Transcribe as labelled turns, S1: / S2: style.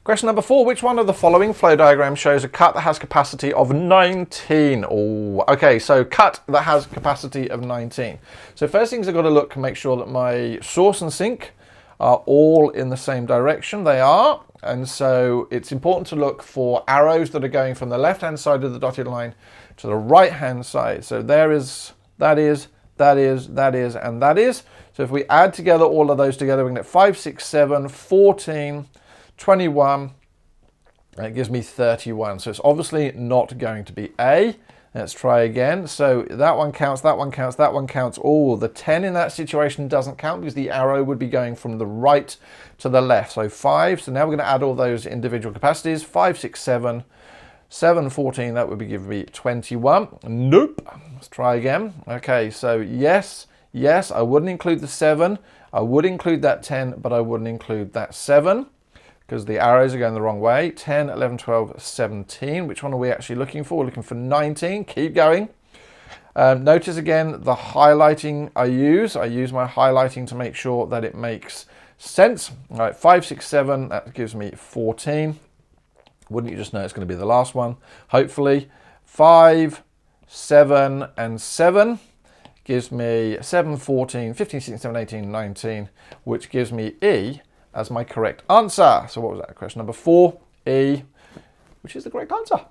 S1: Question number 4, which one of the following flow diagrams shows a cut that has capacity of 19? Oh, okay, so cut that has capacity of 19. So first things I've got to look and make sure that my source and sink are all in the same direction. They are, and so it's important to look for arrows that are going from the left-hand side of the dotted line to the right-hand side. So there is, that is, that is, that is, and that is. So if we add together all of those together, we can get 5, 6, 7, 14, 21, that gives me 31. So it's obviously not going to be A. Let's try again. So that one counts, that one counts, that one counts. Oh, the 10 in that situation doesn't count because the arrow would be going from the right to the left. So 5. So now we're going to add all those individual capacities. 5, 6, 7, 7, 14. That would be giving me 21. Nope. Let's try again. Okay, so yes, yes, I wouldn't include the 7. I would include that 10, but I wouldn't include that 7. Because the arrows are going the wrong way. 10, 11, 12, 17. Which one are we actually looking for? We're looking for 19. Keep going. Notice again the highlighting I use. I use my highlighting to make sure that it makes sense. All right, 5, 6, 7. That gives me 14. Wouldn't you just know it's going to be the last one? Hopefully. 5, 7, and 7 gives me 7, 14, 15, 16, 17, 18, 19, which gives me E as my correct answer. So what was that? Question number 4, E, which is the correct answer.